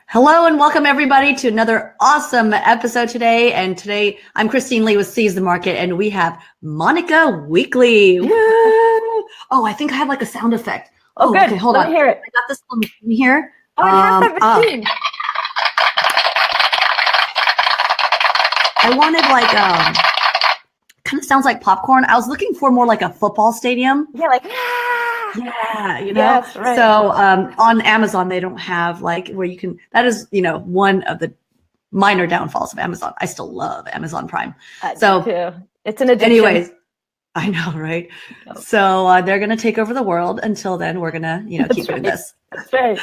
Hello and welcome everybody to another awesome episode today. And today I'm Christine Lee with Seize the Market, and we have Monica Weekly. Woo! Oh, I think I have like a sound effect. Oh, good. Okay, hold Let on. me hear it. I got this little machine here. Oh, I have that machine. I wanted like kind of sounds like popcorn. I was looking for more like a football stadium. Yeah, like Yeah, you know. Yes, right. So on Amazon they don't have like where you can. That is, one of the minor downfalls of Amazon. I still love Amazon Prime. So too. It's an addiction. Anyways, I know, right? So they're gonna take over the world. Until then, we're gonna keep doing this. That's right.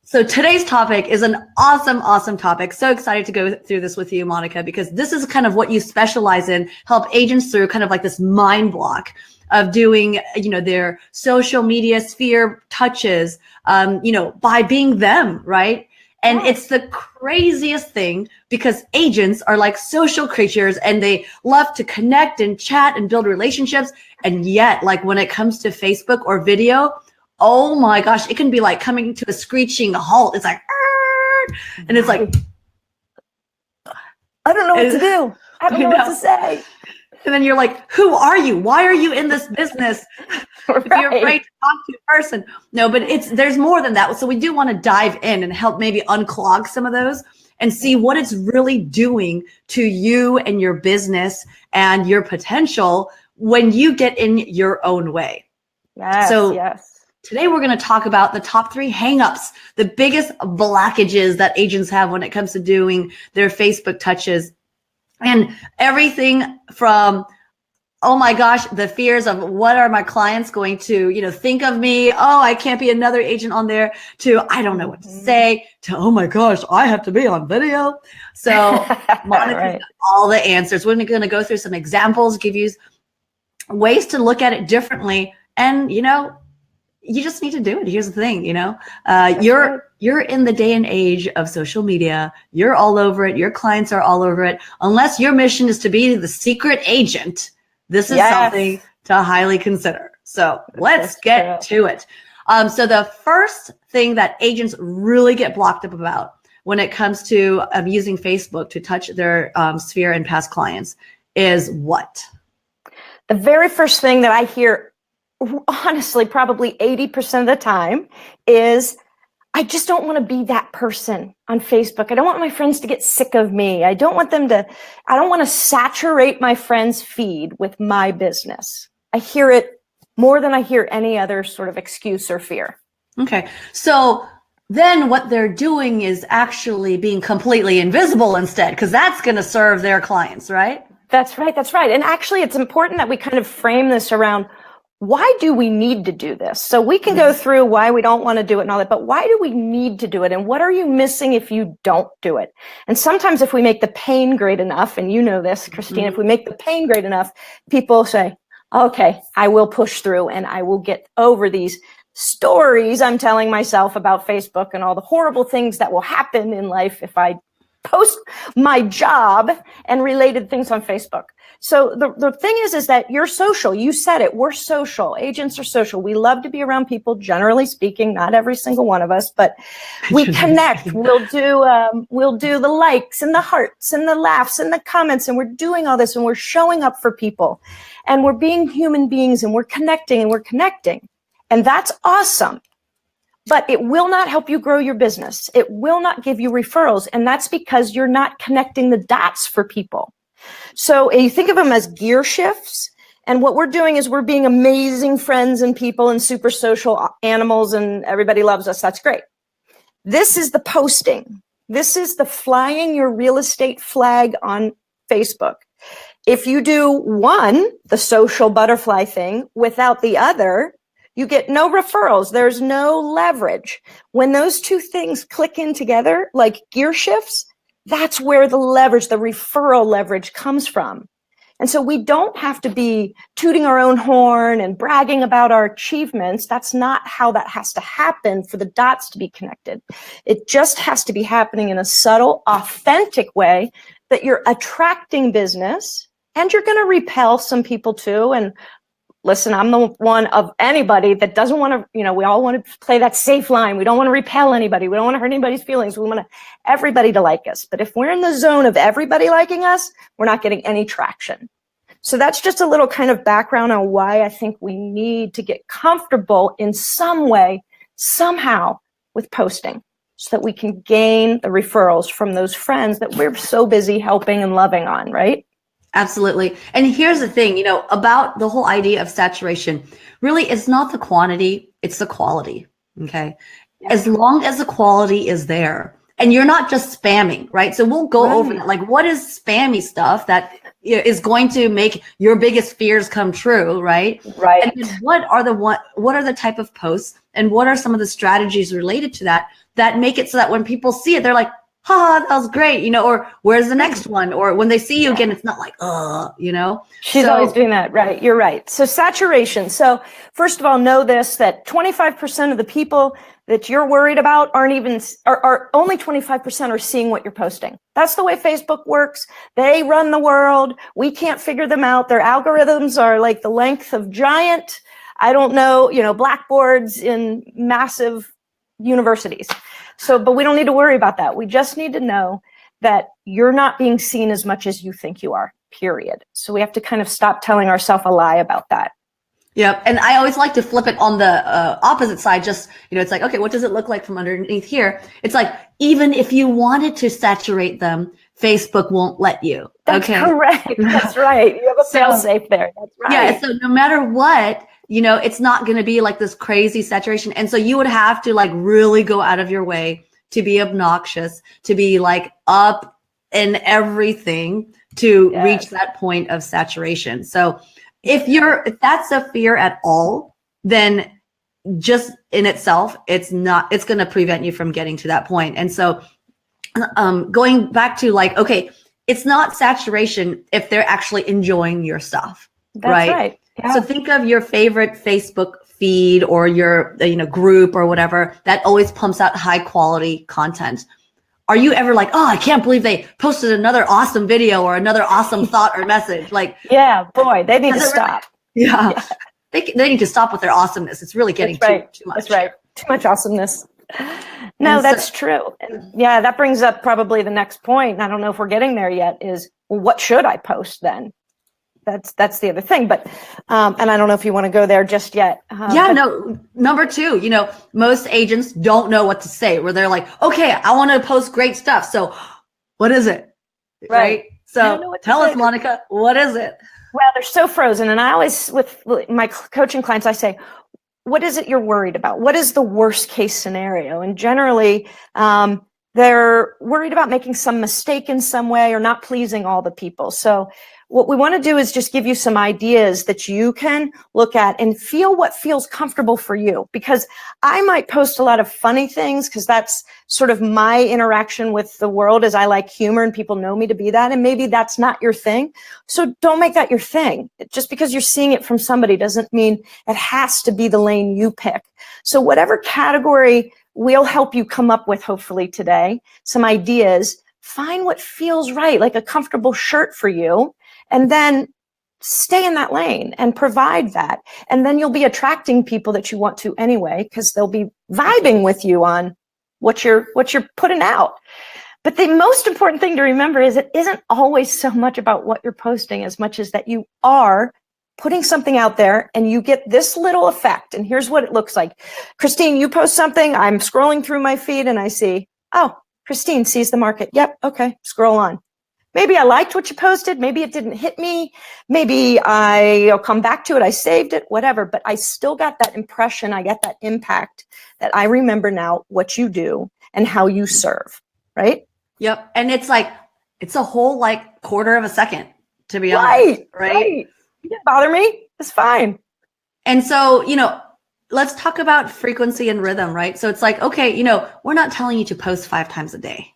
So today's topic is an awesome topic. So excited to go through this with you, Monica, because this is kind of what you specialize in, help agents through kind of like this mind block of doing, their social media sphere touches, by being them, right? And it's the craziest thing because agents are like social creatures and they love to connect and chat and build relationships. And yet, like when it comes to Facebook or video, oh my gosh, it can be like coming to a screeching halt. It's like, and it's like, I don't know what to do. I don't know what to say. And then you're like, who are you? Why are you in this business? If you're afraid to talk to a person. No, but there's more than that. So we do want to dive in and help maybe unclog some of those and see what it's really doing to you and your business and your potential when you get in your own way. Yes. Today, we're going to talk about the top 3 hangups, the biggest blockages that agents have when it comes to doing their Facebook touches, and everything from, oh my gosh, the fears of what are my clients going to, think of me? Oh, I can't be another agent on there, to I don't know what to say, to, oh my gosh, I have to be on video. So Monica's got all the answers. We're going to go through some examples, give you ways to look at it differently, and, you just need to do it. Here's the thing, you're in the day and age of social media. You're all over it. Your clients are all over it. Unless your mission is to be the secret agent, this is something to highly consider. So let's get to it. So the first thing that agents really get blocked up about when it comes to using Facebook to touch their sphere and past clients is what? The very first thing that I hear, honestly, probably 80% of the time, is I just don't want to be that person on Facebook. I don't want my friends to get sick of me. I don't want to saturate my friends' feed with my business. I hear it more than I hear any other sort of excuse or fear. Okay. So then what they're doing is actually being completely invisible instead, because that's going to serve their clients, right? That's right. And actually, it's important that we kind of frame this around, why do we need to do this? So we can go through why we don't want to do it and all that, but why do we need to do it? And what are you missing if you don't do it? And sometimes if we make the pain great enough, and you know this, Christine, if we make the pain great enough, people say, okay, I will push through and I will get over these stories I'm telling myself about Facebook and all the horrible things that will happen in life if I post my job and related things on Facebook. So the thing is that you're social. You said it. We're social. Agents are social. We love to be around people, generally speaking, not every single one of us, but we connect. We'll do the likes and the hearts and the laughs and the comments, and we're doing all this and we're showing up for people and we're being human beings and we're connecting. And that's awesome. But it will not help you grow your business. It will not give you referrals. And that's because you're not connecting the dots for people. So you think of them as gear shifts. And what we're doing is we're being amazing friends and people and super social animals and everybody loves us. That's great. This is the posting. This is the flying your real estate flag on Facebook. If you do one, the social butterfly thing, without the other, you get no referrals. There's no leverage. When those two things click in together, like gear shifts, that's where the leverage, the referral leverage comes from. And so we don't have to be tooting our own horn and bragging about our achievements. That's not how that has to happen for the dots to be connected. It just has to be happening in a subtle, authentic way that you're attracting business, and you're going to repel some people too. And listen, I'm the one of anybody that doesn't want to, we all want to play that safe line. We don't want to repel anybody. We don't want to hurt anybody's feelings. We want everybody to like us. But if we're in the zone of everybody liking us, we're not getting any traction. So that's just a little kind of background on why I think we need to get comfortable in some way, somehow, with posting so that we can gain the referrals from those friends that we're so busy helping and loving on, right? Absolutely. And here's the thing, about the whole idea of saturation, really it's not the quantity, it's the quality. Okay. As long as the quality is there and you're not just spamming, right? So we'll go over that. Like, what is spammy stuff that is going to make your biggest fears come true, right? Right. And what are the type of posts and what are some of the strategies related to that make it so that when people see it, they're like, that was great, or where's the next one? Or when they see you again, it's not like, She's always doing that, right? You're right. So saturation. So first of all, know this, that 25% of the people that you're worried about are only 25% are seeing what you're posting. That's the way Facebook works. They run the world. We can't figure them out. Their algorithms are like the length of giant, blackboards in massive universities. So, but we don't need to worry about that. We just need to know that you're not being seen as much as you think you are, period. So we have to kind of stop telling ourselves a lie about that. Yep. And I always like to flip it on the opposite side. Just, it's like, okay, what does it look like from underneath here? It's like, even if you wanted to saturate them, Facebook won't let you. That's correct. That's right. You have a fail safe there. That's right. Yeah. So no matter what, it's not going to be like this crazy saturation. And so you would have to like really go out of your way to be obnoxious, to be like up in everything to reach that point of saturation. So if that's a fear at all, then just in itself, it's going to prevent you from getting to that point. And so going back to like, okay, it's not saturation if they're actually enjoying your stuff. That's right. Yeah. So think of your favorite Facebook feed or your group or whatever that always pumps out high quality content. Are you ever like, I can't believe they posted another awesome video or another awesome thought or message? Like, yeah, boy, they need to stop. Yeah. They need to stop with their awesomeness. It's really getting too much. That's right. Too much awesomeness. No, that's true. And yeah, that brings up probably the next point. And I don't know if we're getting there yet is, well, what should I post then? That's the other thing. But, and I don't know if you want to go there just yet. Number two, most agents don't know what to say where they're like, okay, I want to post great stuff. So what is it? Right. So tell us, Monica, what is it? Well, they're so frozen. And I always, with my coaching clients, I say, what is it you're worried about? What is the worst case scenario? And generally, they're worried about making some mistake in some way or not pleasing all the people. So what we want to do is just give you some ideas that you can look at and feel what feels comfortable for you. Because I might post a lot of funny things because that's sort of my interaction with the world, as I like humor and people know me to be that. And maybe that's not your thing. So don't make that your thing. Just because you're seeing it from somebody doesn't mean it has to be the lane you pick. So whatever category we'll help you come up with, hopefully today, some ideas, find what feels right, like a comfortable shirt for you. And then stay in that lane and provide that. And then you'll be attracting people that you want to anyway, because they'll be vibing with you on what you're putting out. But the most important thing to remember is it isn't always so much about what you're posting as much as that you are putting something out there and you get this little effect. And here's what it looks like. Christine, you post something. I'm scrolling through my feed and I see, oh, Christine sees the market. Yep. Okay. Scroll on. Maybe I liked what you posted. Maybe it didn't hit me. Maybe I'll come back to it. I saved it, whatever. But I still got that impression. I got that impact that I remember now what you do and how you serve, right? Yep. And it's like, it's a whole like quarter of a second, to be honest. Right? It didn't bother me. It's fine. And so, let's talk about frequency and rhythm, right? So it's like, okay, we're not telling you to post 5 times a day.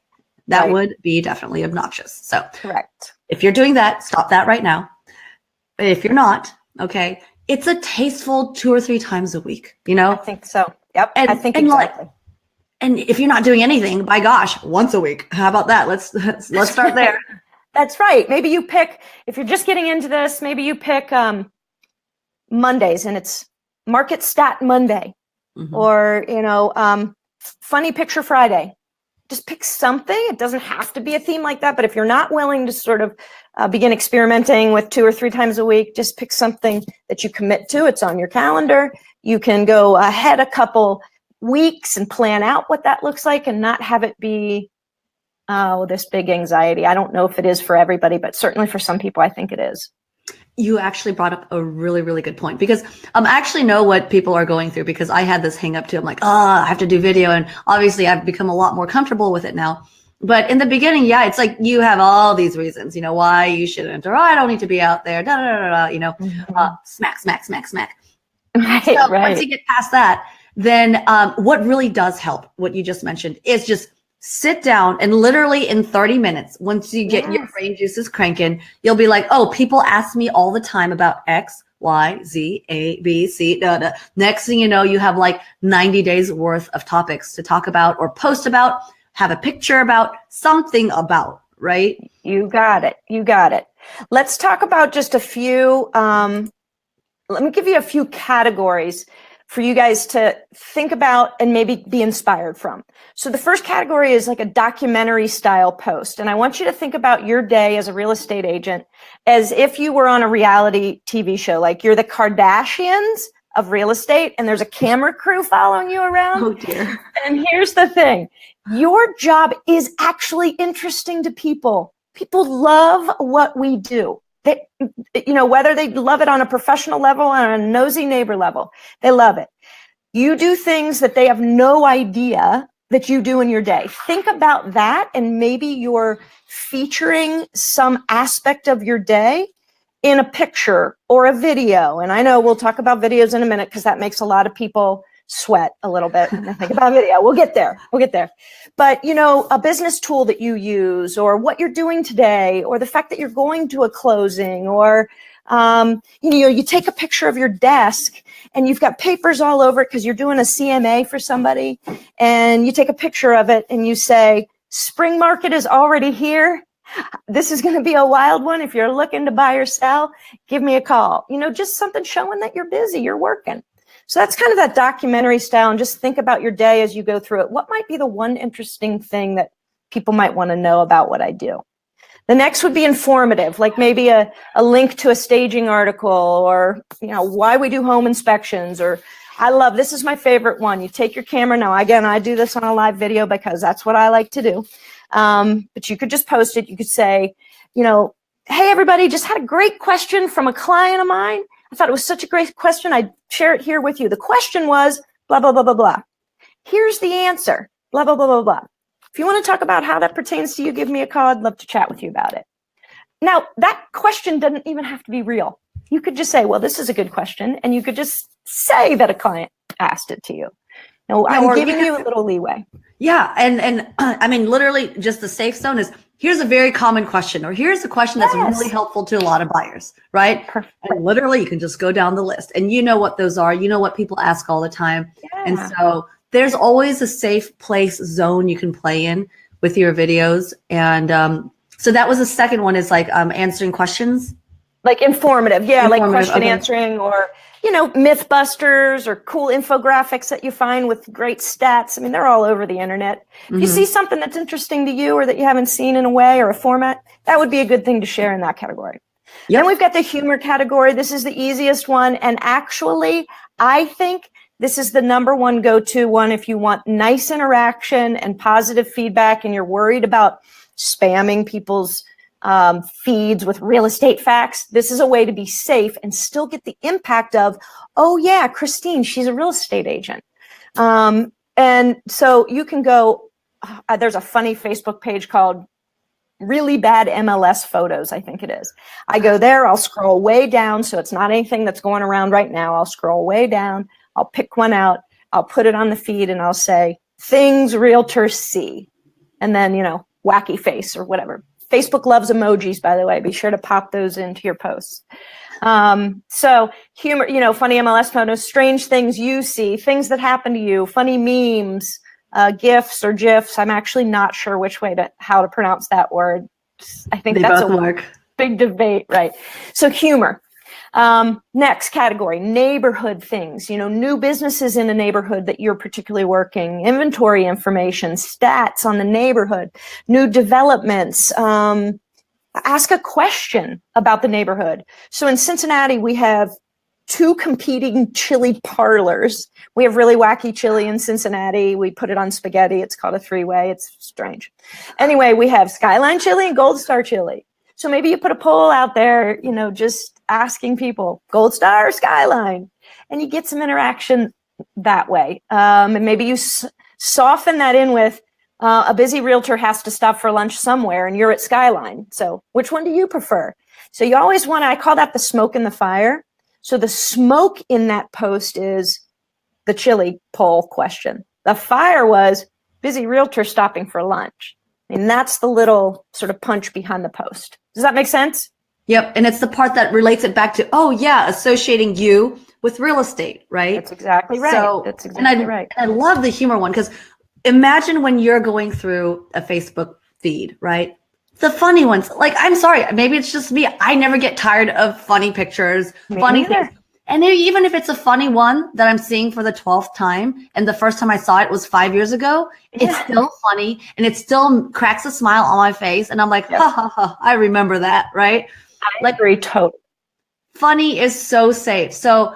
That would be definitely obnoxious. So correct. If you're doing that, stop that right now. If you're not, okay, it's a tasteful 2 or 3 times a week, I think so. Yep. And, I think exactly. And if you're not doing anything, by gosh, once a week. How about that? Let's start there. That's right. Maybe you pick, if you're just getting into this, maybe you pick Mondays, and it's Market Stat Monday, or, Funny Picture Friday. Just pick something. It doesn't have to be a theme like that, but if you're not willing to sort of begin experimenting with 2 or 3 times a week, just pick something that you commit to. It's on your calendar. You can go ahead a couple weeks and plan out what that looks like and not have it be this big anxiety. I don't know if it is for everybody, but certainly for some people, I think it is. You actually brought up a really, really good point, because I actually know what people are going through, because I had this hang up too. I'm like, I have to do video. And obviously I've become a lot more comfortable with it now. But in the beginning, yeah, it's like you have all these reasons, why you shouldn't, or I don't need to be out there, smack, smack, smack, smack. Right, so right. Once you get past that, then what really does help, what you just mentioned, is just sit down and literally in 30 minutes, once you get your brain juices cranking, you'll be like, oh, people ask me all the time about X, Y, Z, A, B, C, da, da. Next thing you know, you have like 90 days worth of topics to talk about or post about, have a picture about, something about, right? You got it. You got it. Let's talk about just a few, let me give you a few categories for you guys to think about and maybe be inspired from. So the first category is like a documentary style post. And I want you to think about your day as a real estate agent as if you were on a reality TV show, like you're the Kardashians of real estate and there's a camera crew following you around. Oh dear. And here's the thing. Your job is actually interesting to people. People love what we do. They, whether they love it on a professional level or on a nosy neighbor level, they love it. You do things that they have no idea that you do in your day. Think about that, and maybe you're featuring some aspect of your day in a picture or a video. And I know we'll talk about videos in a minute because that makes a lot of people sweat a little bit when they think about video. We'll get there. But, a business tool that you use, or what you're doing today, or the fact that you're going to a closing, or, you take a picture of your desk and you've got papers all over it because you're doing a CMA for somebody, and you take a picture of it and you say, spring market is already here. This is going to be a wild one. If you're looking to buy or sell, give me a call. Just something showing that you're busy, you're working. So that's kind of that documentary style, and just think about your day as you go through it. What might be the one interesting thing that people might want to know about what I do? The next would be informative, like maybe a link to a staging article, or, why we do home inspections, or this is my favorite one. You take your camera. Now, again, I do this on a live video because that's what I like to do. But you could just post it. You could say, hey, everybody, just had a great question from a client of mine. I thought it was such a great question. I'd share it here with you. The question was blah, blah, blah, blah, blah. Here's the answer, blah, blah, blah, blah, blah. If you want to talk about how that pertains to you, give me a call. I'd love to chat with you about it. Now, that question doesn't even have to be real. You could just say, well, this is a good question. And you could just say that a client asked it to you. No, I'm giving you a little leeway. Yeah. And I mean, literally just the safe zone is, here's a very common question, or here's a question that's really helpful to a lot of buyers, right? Perfect. And literally you can just go down the list, and you know what those are. You know what people ask all the time. Yeah. And so there's always a safe place zone you can play in with your videos. And so that was the second one, is like answering questions. Like informative. Yeah, like question answering, or, Mythbusters, or cool infographics that you find with great stats. I mean, they're all over the internet. If you see something that's interesting to you, or that you haven't seen in a way or a format, that would be a good thing to share in that category. Yep. Then we've got the humor category. This is the easiest one. And actually, I think this is the number one go-to one if you want nice interaction and positive feedback, and you're worried about spamming people's feeds with real estate facts. This is a way to be safe and still get the impact of, oh yeah, Christine, she's a real estate agent. And so you can go, there's a funny Facebook page called Really Bad MLS Photos, I think it is. I go there, I'll scroll way down. So it's not anything that's going around right now. I'll scroll way down. I'll pick one out. I'll put it on the feed, and I'll say, things realtors see. And then, wacky face or whatever. Facebook loves emojis, by the way. Be sure to pop those into your posts. So humor, funny MLS photos, strange things you see, things that happen to you, funny memes, GIFs or GIFs. I'm actually not sure how to pronounce that word. I think that's a big debate, right? So humor. Next category, neighborhood things, new businesses in a neighborhood that you're particularly working, inventory information, stats on the neighborhood, new developments. Ask a question about the neighborhood. So in Cincinnati, we have 2 competing chili parlors. We have really wacky chili in Cincinnati. We put it on spaghetti. It's called a 3-way. It's strange. Anyway, we have Skyline Chili and Gold Star Chili. So maybe you put a poll out there, just asking people, Gold Star or Skyline, and you get some interaction that way. And maybe you soften that in with a busy realtor has to stop for lunch somewhere and you're at Skyline. So which one do you prefer? So you always want to, I call that the smoke in the fire. So the smoke in that post is the chili poll question. The fire was busy realtor stopping for lunch. And that's the little sort of punch behind the post. Does that make sense? Yep. And it's the part that relates it back to, associating you with real estate, right? That's exactly right. So, that's exactly right. And I love the humor one, because imagine when you're going through a Facebook feed, right? The funny ones, like, I'm sorry, maybe it's just me. I never get tired of funny pictures, funny things. And even if it's a funny one that I'm seeing for the 12th time, and the first time I saw it was 5 years ago, it's still funny and it still cracks a smile on my face. And I'm like, ha ha ha, I remember that, right? I agree totally. Funny is so safe. So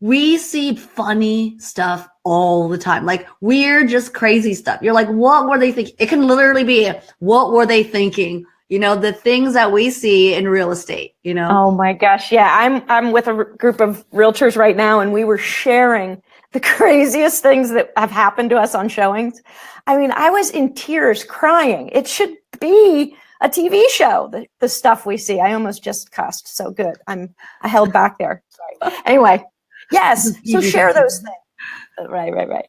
we see funny stuff all the time, like weird, just crazy stuff. You're like, what were they thinking? It can literally be, what were they thinking? The things that we see in real estate, Oh my gosh. Yeah. I'm with a group of realtors right now, and we were sharing the craziest things that have happened to us on showings. I mean, I was in tears crying. It should be a TV show, the stuff we see. I almost just cussed. So good. I held back there. Sorry. Anyway. Yes. So share those things. Right.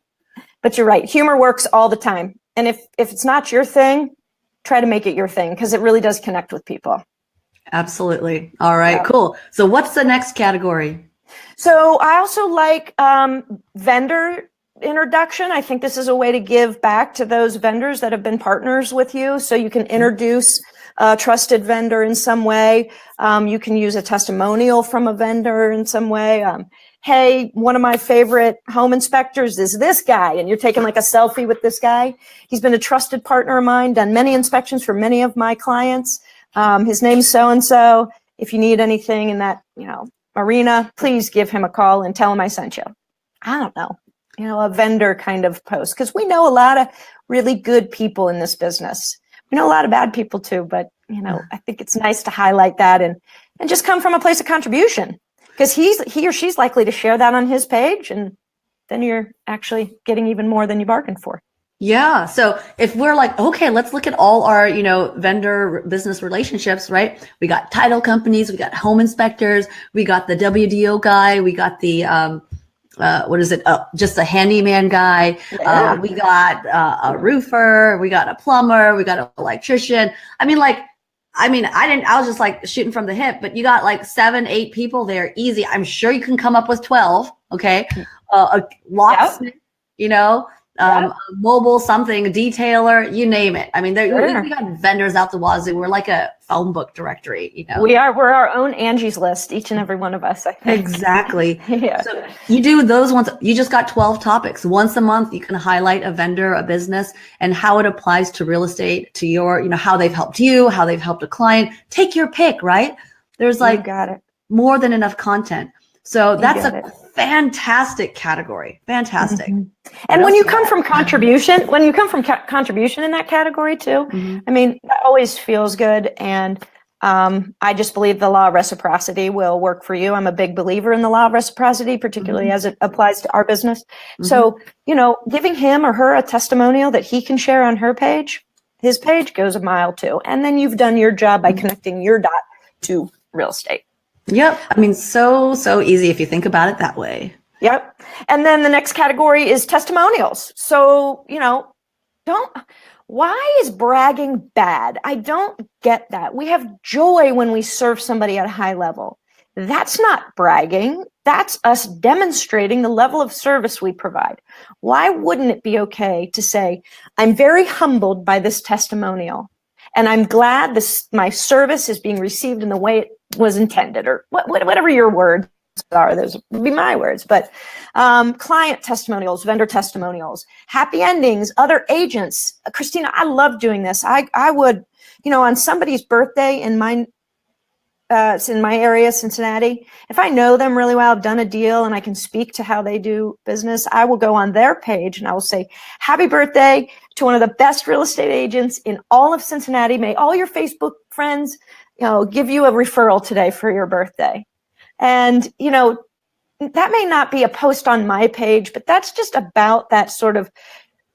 But you're right. Humor works all the time. And if it's not your thing, try to make it your thing, because it really does connect with people. Absolutely. All right, cool. So what's the next category? So I also like vendor introduction. I think this is a way to give back to those vendors that have been partners with you. So you can introduce a trusted vendor in some way. You can use a testimonial from a vendor in some way. Hey, one of my favorite home inspectors is this guy, and you're taking like a selfie with this guy. He's been a trusted partner of mine, done many inspections for many of my clients. His name's so-and-so. If you need anything in that, arena, please give him a call and tell him I sent you. I don't know, a vendor kind of post, because we know a lot of really good people in this business. We know a lot of bad people too, but, I think it's nice to highlight that and just come from a place of contribution. Because he or she's likely to share that on his page, and then you're actually getting even more than you bargained for. Yeah. So if we're like, okay, let's look at all our, vendor business relationships, right? We got title companies, we got home inspectors, we got the WDO guy, we got the, just a handyman guy. Yeah. We got a roofer, we got a plumber, we got an electrician. I was just like shooting from the hip, but you got like 7, 8 people there. Easy. I'm sure you can come up with 12. Okay. A locksmith, mobile something, a detailer, you name it. We got vendors out the wazoo. We're like a phone book directory, We're our own Angie's List, each and every one of us, I think. Exactly. Yeah. So you do those ones. You just got 12 topics. Once a month, you can highlight a vendor, a business, and how it applies to real estate, to your, how they've helped you, how they've helped a client. Take your pick, right? There's more than enough content. So that's a fantastic category. Fantastic. Mm-hmm. And when you come from contribution, contribution in that category too, that always feels good. And I just believe the law of reciprocity will work for you. I'm a big believer in the law of reciprocity, particularly as it applies to our business. Mm-hmm. So, giving him or her a testimonial that he can share on his page goes a mile too. And then you've done your job by connecting your dot to real estate. Yep. So easy if you think about it that way. Yep. And then the next category is testimonials. So, why is bragging bad? I don't get that. We have joy when we serve somebody at a high level. That's not bragging. That's us demonstrating the level of service we provide. Why wouldn't it be okay to say, I'm very humbled by this testimonial, And I'm glad my service is being received in the way it was intended, or whatever your words are. Those would be my words. But client testimonials, vendor testimonials, happy endings, other agents. Christina, I love doing this. I would, on somebody's birthday in my it's in my area, Cincinnati. If I know them really well, I've done a deal and I can speak to how they do business, I will go on their page and I will say, happy birthday to one of the best real estate agents in all of Cincinnati. May all your Facebook friends, give you a referral today for your birthday. And, that may not be a post on my page, but that's just about that sort of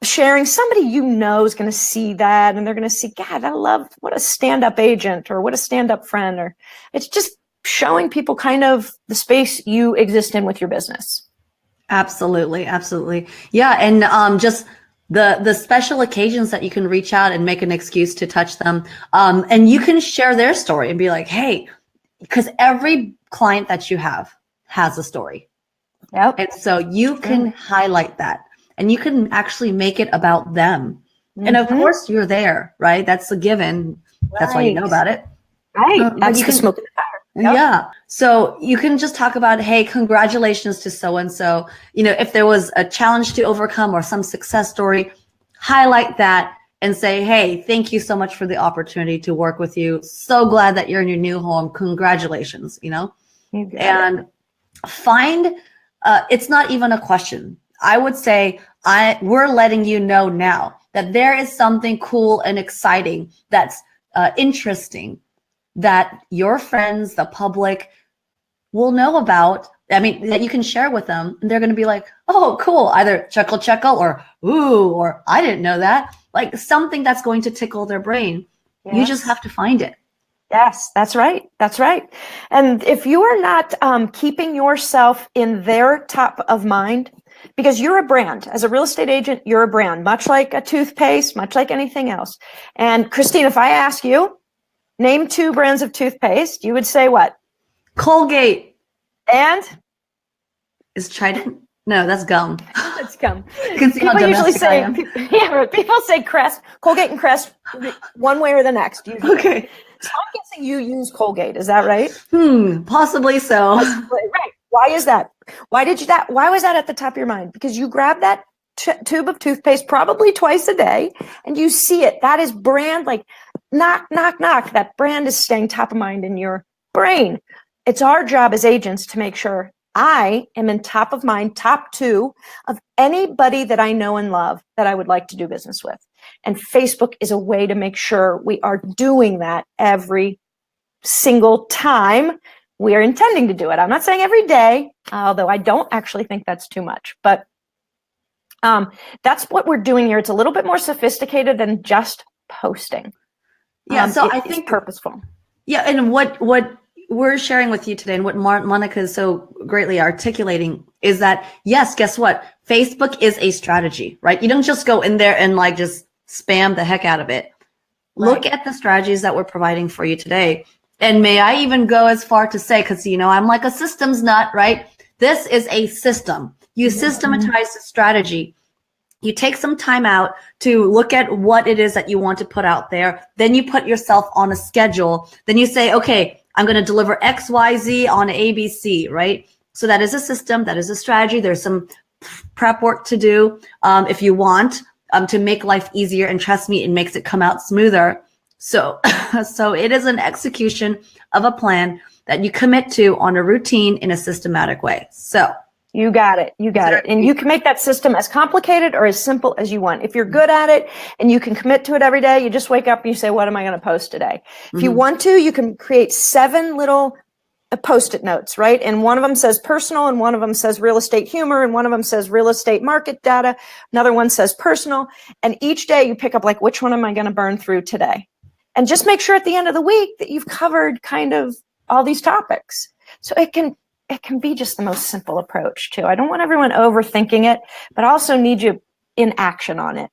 sharing. Somebody is going to see that and they're going to see, God, I love what a stand-up agent or what a stand-up friend, or it's just showing people kind of the space you exist in with your business. Absolutely. Absolutely. Yeah. And just the special occasions that you can reach out and make an excuse to touch them. And you can share their story and be like, hey, because every client that you have has a story. Yep. And so you can highlight that. And you can actually make it about them. Mm-hmm. And of course you're there, right? That's a given. Right. That's why you know about it. Right. That's the smoke in the fire. Yep. Yeah. So you can just talk about, hey, congratulations to so-and-so. If there was a challenge to overcome or some success story, highlight that and say, hey, thank you so much for the opportunity to work with you. So glad that you're in your new home. Congratulations, and find, it's not even a question. I would say we're letting you know now that there is something cool and exciting that's interesting that your friends, the public will know about. I mean, that you can share with them. And they're going to be like, oh, cool. Either chuckle or ooh, or I didn't know that. Like something that's going to tickle their brain. Yes. You just have to find it. Yes, that's right. That's right. And if you are not keeping yourself in their top of mind, because you're a brand. As a real estate agent, you're a brand, much like a toothpaste, much like anything else. And Christine, if I ask you, name 2 brands of toothpaste, you would say what? Colgate. And? Is Trident? No, that's gum. That's gum. You can see people how usually domestic I am. People say Crest, Colgate and Crest, one way or the next. Usually. Okay. So I'm guessing you use Colgate. Is that right? Possibly so. Right. Why is that? Why was that at the top of your mind? Because you grab that tube of toothpaste probably twice a day and you see it. That is brand, like knock, knock, knock. That brand is staying top of mind in your brain. It's our job as agents to make sure I am in top of mind, top 2 of anybody that I know and love that I would like to do business with. And Facebook is a way to make sure we are doing that every single time we are intending to do it. I'm not saying every day, although I don't actually think that's too much, but that's what we're doing here. It's a little bit more sophisticated than just posting. Yeah, so I think purposeful. Yeah, and what we're sharing with you today and what Monica is so greatly articulating is that, yes, guess what? Facebook is a strategy, right? You don't just go in there and like just spam the heck out of it. Right. Look at the strategies that we're providing for you today. And may I even go as far to say, because, I'm like a systems nut, right? This is a system. You systematize the strategy. You take some time out to look at what it is that you want to put out there. Then you put yourself on a schedule. Then you say, okay, I'm going to deliver X, Y, Z on ABC, right? So that is a system. That is a strategy. There's some prep work to do if you want to make life easier. And trust me, it makes it come out smoother. So it is an execution of a plan that you commit to on a routine in a systematic way. So you got it. You got it. And you can make that system as complicated or as simple as you want. If you're good at it and you can commit to it every day, you just wake up and you say, what am I going to post today? If you want to, you can create 7 little Post-it notes, right? And one of them says personal, and one of them says real estate humor, and one of them says real estate market data. Another one says personal. And each day you pick up like, which one am I going to burn through today? And just make sure at the end of the week that you've covered kind of all these topics. So it can be just the most simple approach too. I don't want everyone overthinking it, but I also need you in action on it.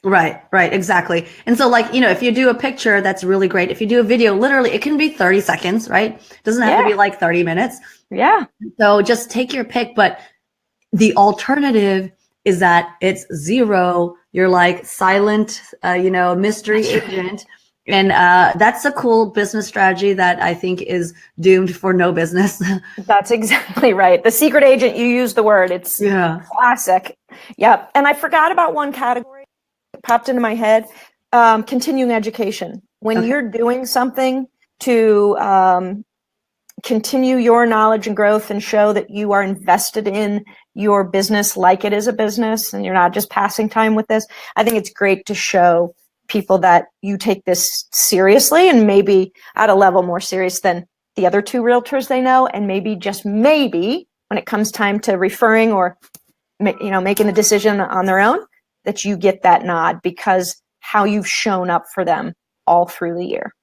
Right, exactly. And so like, if you do a picture, that's really great. If you do a video, literally it can be 30 seconds, right? It doesn't have to be like 30 minutes. Yeah. So just take your pick. But the alternative is that it's 0. You're like silent, mystery agent. And that's a cool business strategy that I think is doomed for no business. That's exactly right. The secret agent, you use the word. It's classic. Yep. And I forgot about one category that popped into my head. Continuing education. When you're doing something to continue your knowledge and growth and show that you are invested in your business like it is a business and you're not just passing time with this, I think it's great to show people that you take this seriously and maybe at a level more serious than the other two realtors they know. And maybe, just maybe, when it comes time to referring or making a decision on their own, that you get that nod because how you've shown up for them all through the year.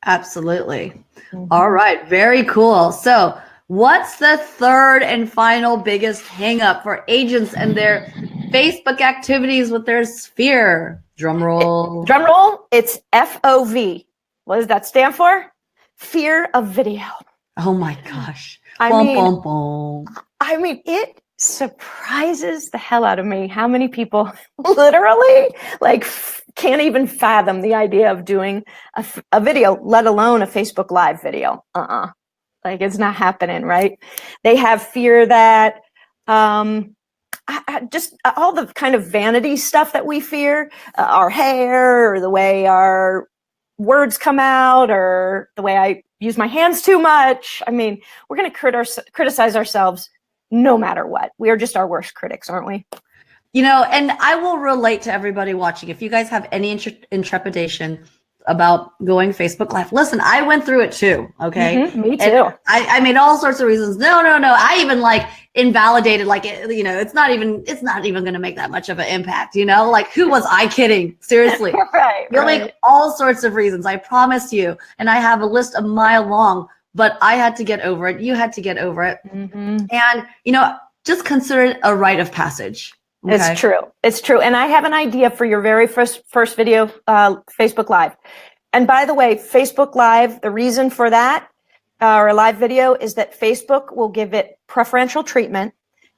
Absolutely. All right. Very cool. So what's the third and final biggest hang up for agents and their Facebook activities with their sphere? Drum roll. Drum roll. It's FOV. What does that stand for? Fear of video. Oh my gosh. I mean, it surprises the hell out of me how many people literally can't even fathom the idea of doing a video, let alone a Facebook Live video. Like, it's not happening, right? They have fear that just all the kind of vanity stuff that we fear, our hair or the way our words come out or the way I use my hands too much. I mean, we're going to criticize ourselves no matter what. We are just our worst critics, aren't we? And I will relate to everybody watching. If you guys have any intrepidation about going Facebook Live, listen, I went through it too. Okay. Me too. And I made all sorts of reasons. No. I even invalidated, it's not even going to make that much of an impact, who was I kidding? Seriously. You'll make all sorts of reasons. I promise you. And I have a list a mile long, but I had to get over it. You had to get over it. And, just consider it a rite of passage. Okay. It's true. And I have an idea for your very first video, Facebook Live. And by the way, Facebook Live, the reason for that, or a live video, is that Facebook will give it preferential treatment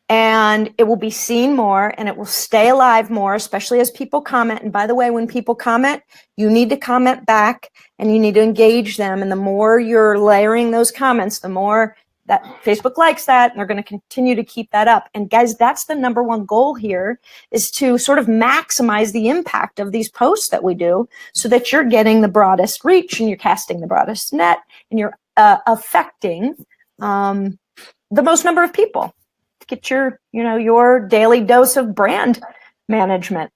and it will be seen more and it will stay alive more, especially as people comment. And by the way, when people comment, you need to comment back and you need to engage them. And the more you're layering those comments, the more that Facebook likes that, and they're going to continue to keep that up. And guys, that's the number one goal here, is to sort of maximize the impact of these posts that we do so that you're getting the broadest reach and you're casting the broadest net and you're affecting the most number of people to get your daily dose of brand management.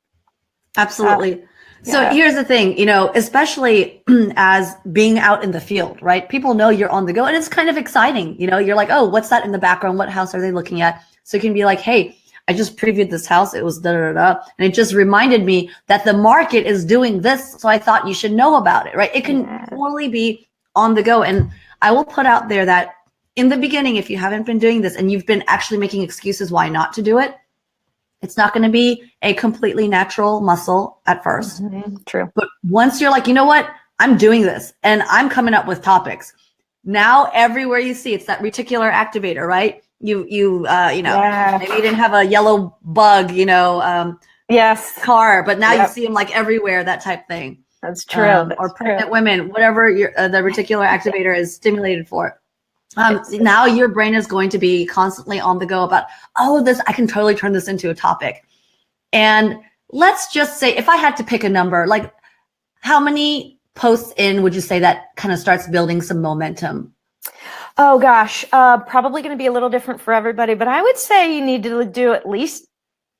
Absolutely. So here's the thing, especially as being out in the field, right? People know you're on the go and it's kind of exciting. You're like, oh, what's that in the background? What house are they looking at? So you can be like, hey, I just previewed this house. It was da-da-da-da. And it just reminded me that the market is doing this. So I thought you should know about it, right? It can totally be on the go. And I will put out there that in the beginning, if you haven't been doing this and you've been actually making excuses why not to do it, it's not going to be a completely natural muscle at first. True. But once you're like, you know what, I'm doing this and I'm coming up with topics. Now, everywhere you see, it's that reticular activator, right? Maybe you didn't have a yellow bug, car, but now you see them everywhere, that type thing. That's true. Or pregnant women, whatever the reticular activator is stimulated for. Now your brain is going to be constantly on the go about, I can totally turn this into a topic. And let's just say, if I had to pick a number, how many posts in would you say that kind of starts building some momentum? Oh gosh, probably going to be a little different for everybody, but I would say you need to do at least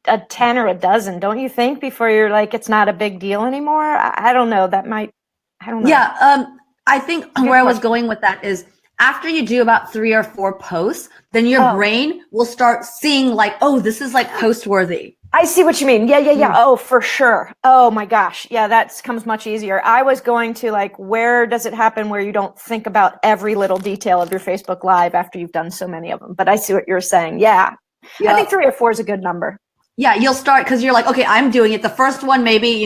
a 10 or a dozen, don't you think, before you're it's not a big deal anymore? I don't know. I don't know. Yeah. I think where I was going with that is, after you do about 3 or 4 posts, then your brain will start seeing this is post worthy. I see what you mean. Yeah. Oh, for sure. Oh my gosh. Yeah, that comes much easier. I was going to where does it happen where you don't think about every little detail of your Facebook Live after you've done so many of them? But I see what you're saying. Yeah. I think 3 or 4 is a good number. Yeah, you'll start because you're okay, I'm doing it. The first one, maybe,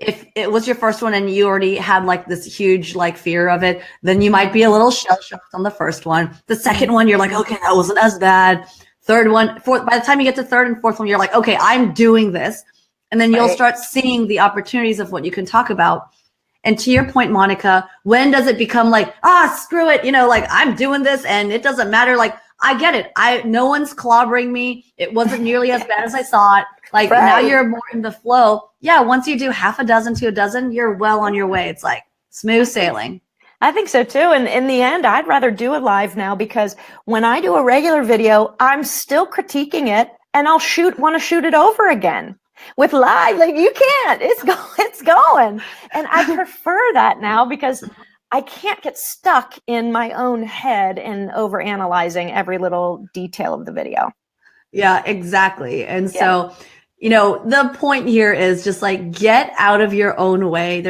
if it was your first one and you already had this huge fear of it, then you might be a little shell-shocked on the first one. The second one, you're okay, that wasn't as bad. Third one, fourth, by the time you get to third and fourth one, you're okay, I'm doing this. And then you'll start seeing the opportunities of what you can talk about. And to your point, Monica, when does it become like, screw it, like I'm doing this and it doesn't matter. Like, I get it. No one's clobbering me. It wasn't nearly as bad as I thought. Like now you're more in the flow. Yeah. Once you do half a dozen to a dozen, you're well on your way. It's like smooth sailing. I think so too. And in the end, I'd rather do it live now, because when I do a regular video, I'm still critiquing it and I'll want to shoot it over again. With live, like you can't, it's going. And I prefer that now because I can't get stuck in my own head and over analyzing every little detail of the video. Yeah, exactly. And so, the point here is just like, get out of your own way.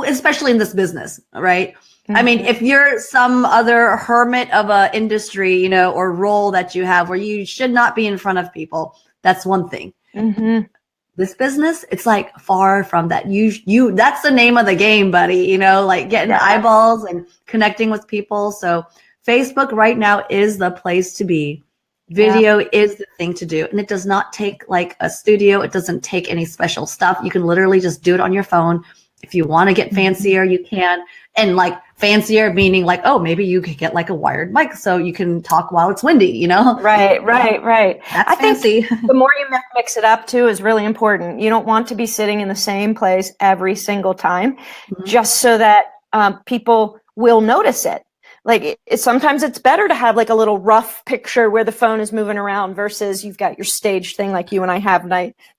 Especially in this business, right? Mm-hmm. I mean, if you're some other hermit of a industry, or role that you have where you should not be in front of people, that's one thing. Mm-hmm. This business, it's like far from that. That's the name of the game, buddy, like getting eyeballs and connecting with people. So Facebook right now is the place to be. Video is the thing to do. And it does not take like a studio. It doesn't take any special stuff. You can literally just do it on your phone. If you want to get fancier, you can. And like fancier meaning like, maybe you could get like a wired mic so you can talk while it's windy, Right. That's fancy. Think the more you mix it up too is really important. You don't want to be sitting in the same place every single time, just so that people will notice it. Like sometimes it's better to have like a little rough picture where the phone is moving around versus you've got your staged thing like you and I have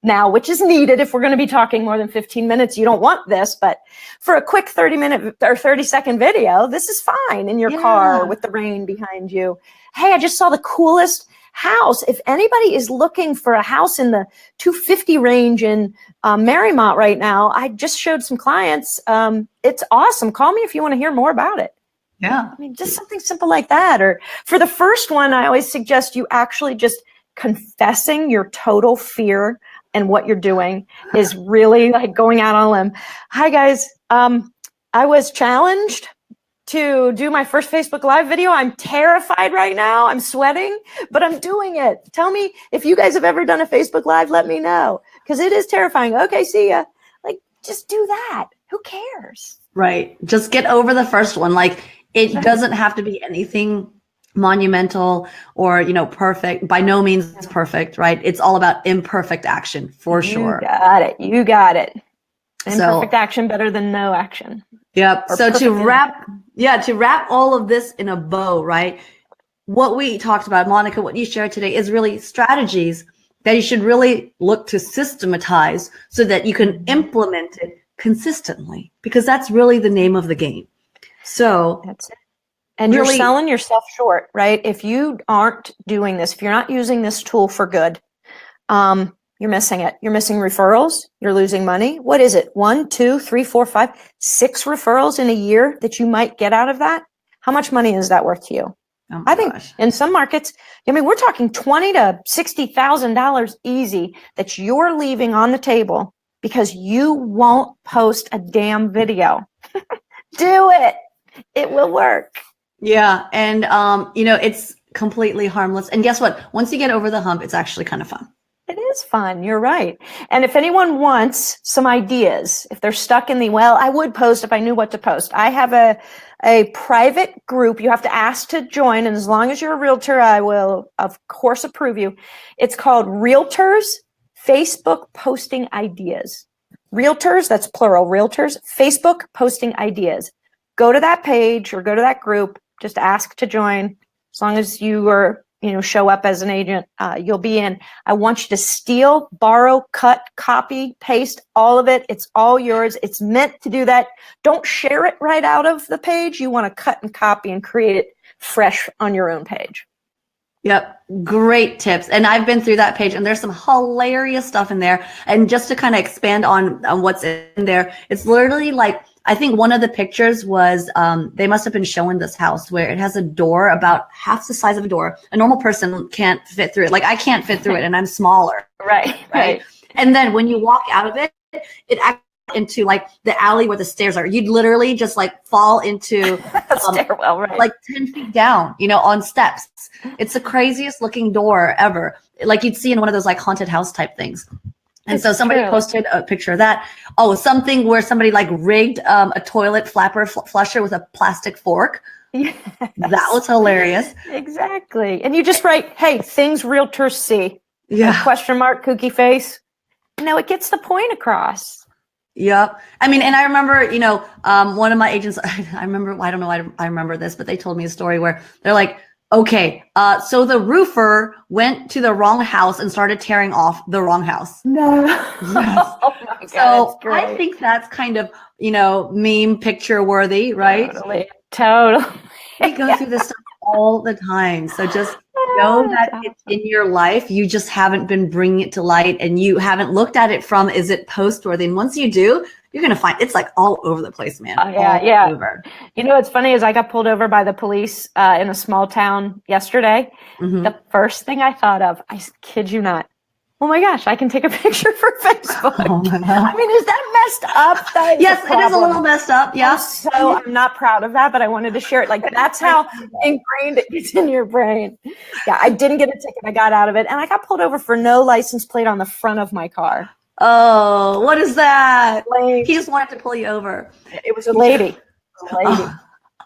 now, which is needed if we're going to be talking more than 15 minutes. You don't want this, but for a quick 30-minute or 30-second video, this is fine in your car with the rain behind you. Hey, I just saw the coolest house. If anybody is looking for a house in the 250 range in Marymount right now, I just showed some clients. It's awesome. Call me if you want to hear more about it. Yeah. I mean, just something simple like that. Or for the first one, I always suggest you actually just confessing your total fear and what you're doing is really like going out on a limb. Hi, guys. I was challenged to do my first Facebook Live video. I'm terrified right now. I'm sweating, but I'm doing it. Tell me if you guys have ever done a Facebook Live, let me know, because it is terrifying. Okay, see ya. Like, just do that. Who cares? Right. Just get over the first one. Like, it doesn't have to be anything monumental or, perfect. By no means perfect, right? It's all about imperfect action for sure. You got it. Imperfect action better than no action. Yep. So to wrap all of this in a bow, right? What we talked about, Monica, what you shared today is really strategies that you should really look to systematize so that you can implement it consistently, because that's really the name of the game. So that's it. And really, you're selling yourself short, right? If you aren't doing this, if you're not using this tool for good, you're missing it. You're missing referrals. You're losing money. What is it? 1, 2, 3, 4, 5, 6 referrals in a year that you might get out of that? How much money is that worth to you? I think in some markets, we're talking $20,000 to $60,000 easy that you're leaving on the table because you won't post a damn video. Do it. It will work. Yeah. And, it's completely harmless. And guess what? Once you get over the hump, it's actually kind of fun. It is fun. You're right. And if anyone wants some ideas, if they're stuck in I would post if I knew what to post. I have a private group. You have to ask to join. And as long as you're a realtor, I will, of course, approve you. It's called Realtors Facebook Posting Ideas. Realtors, that's plural, Realtors, Facebook Posting Ideas. Go to that page or go to that group. Just ask to join. As long as you are, show up as an agent, you'll be in. I want you to steal, borrow, cut, copy, paste, all of it. It's all yours. It's meant to do that. Don't share it right out of the page. You want to cut and copy and create it fresh on your own page. Yep. Great tips. And I've been through that page and there's some hilarious stuff in there. And just to kind of expand on what's in there, it's literally like, I think one of the pictures was, they must have been showing this house where it has a door about half the size of a door. A normal person can't fit through it. Like I can't fit through it and I'm smaller. Right. And then when you walk out of it, it acts into like the alley where the stairs are. You'd literally just like fall into a stairwell, right? Like 10 feet down, on steps. It's the craziest looking door ever. Like you'd see in one of those like haunted house type things. And so somebody posted a picture of that. Oh, something where somebody like rigged a toilet flusher with a plastic fork. Yes. That was hilarious. Exactly. And you just write, hey, things realtors see. Yeah. Question mark, kooky face. No, it gets the point across. Yep. I mean, and I remember, one of my agents, I remember, I don't know why I remember this, but they told me a story where they're like, okay, so the roofer went to the wrong house and started tearing off the wrong house. No. Yes. Oh my God, so that's great. I think that's kind of, meme picture worthy, right? Totally. We go through this stuff all the time. So just know that it's in your life. You just haven't been bringing it to light and you haven't looked at it from, is it post-worthy? And once you do, you're going to find it's like all over the place, man. Yeah. Over. What's funny is I got pulled over by the police in a small town yesterday. Mm-hmm. The first thing I thought of, I kid you not, oh my gosh, I can take a picture for Facebook. Oh my God. I mean, is that messed up? Yes, it is a little messed up. Yeah. So I'm not proud of that, but I wanted to share it. Like, that's how ingrained it gets in your brain. Yeah, I didn't get a ticket. I got out of it. And I got pulled over for no license plate on the front of my car. Oh, what is that? He just wanted to pull you over. It was a lady.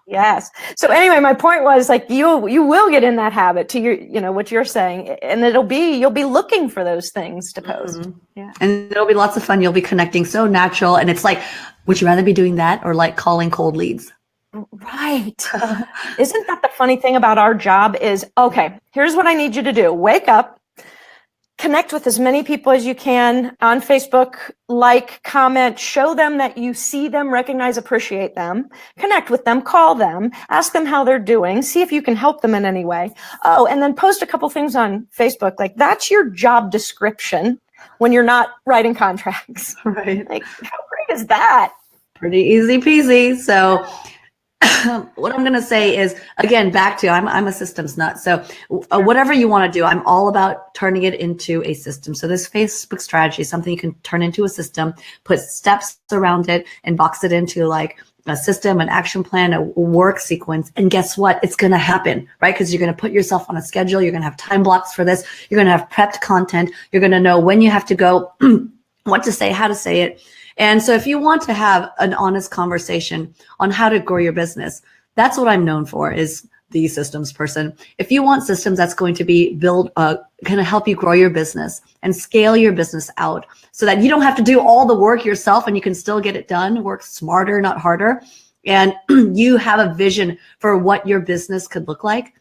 Yes. So anyway, my point was like you will get in that habit to your what you're saying, and you'll be looking for those things to post. Mm-hmm. Yeah. And it'll be lots of fun. You'll be connecting so natural, and it's like, would you rather be doing that or like calling cold leads? Right. Isn't that the funny thing about our job is, okay, here's what I need you to do. Wake up. Connect with as many people as you can on Facebook, comment, show them that you see them, recognize, appreciate them, connect with them, call them, ask them how they're doing, see if you can help them in any way. Oh, and then post a couple things on Facebook. Like, that's your job description when you're not writing contracts. Right. Like, how great is that? Pretty easy peasy. So what I'm going to say is, again, back to, I'm a systems nut. So whatever you want to do, I'm all about turning it into a system. So this Facebook strategy is something you can turn into a system, put steps around it and box it into like a system, an action plan, a work sequence. And guess what? It's going to happen, right? Because you're going to put yourself on a schedule. You're going to have time blocks for this. You're going to have prepped content. You're going to know when you have to go, what to say, how to say it. And so if you want to have an honest conversation on how to grow your business, that's what I'm known for, is the systems person. If you want systems that's going to be going to help you grow your business and scale your business out so that you don't have to do all the work yourself and you can still get it done, work smarter, not harder, and you have a vision for what your business could look like,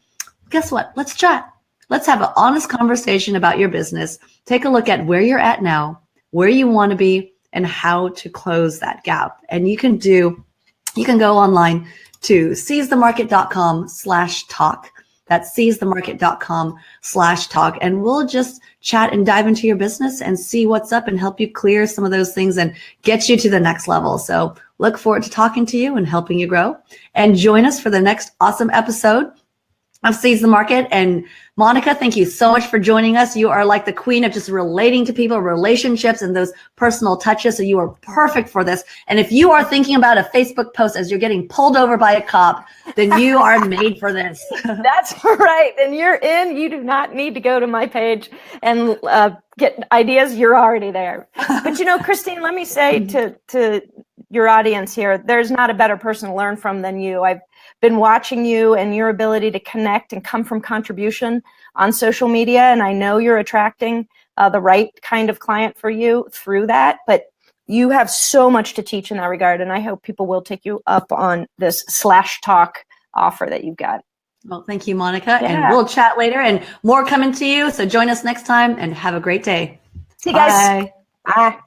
guess what? Let's chat. Let's have an honest conversation about your business. Take a look at where you're at now, where you want to be, and how to close that gap. And you can go online to seizethemarket.com/talk. That's seizethemarket.com/talk. And we'll just chat and dive into your business and see what's up and help you clear some of those things and get you to the next level. So look forward to talking to you and helping you grow. And join us for the next awesome episode of Seize the Market. And Monica, thank you so much for joining us. You are like the queen of just relating to people, relationships, and those personal touches. So you are perfect for this. And if you are thinking about a Facebook post as you're getting pulled over by a cop, then you are made for this. That's right. Then you're in. You do not need to go to my page and get ideas. You're already there. But Christine, let me say to your audience here, there's not a better person to learn from than you. I've been watching you and your ability to connect and come from contribution on social media. And I know you're attracting the right kind of client for you through that, but you have so much to teach in that regard. And I hope people will take you up on this /talk offer that you've got. Well, thank you, Monica. Yeah. And we'll chat later and more coming to you. So join us next time and have a great day. See you guys. Bye. Bye.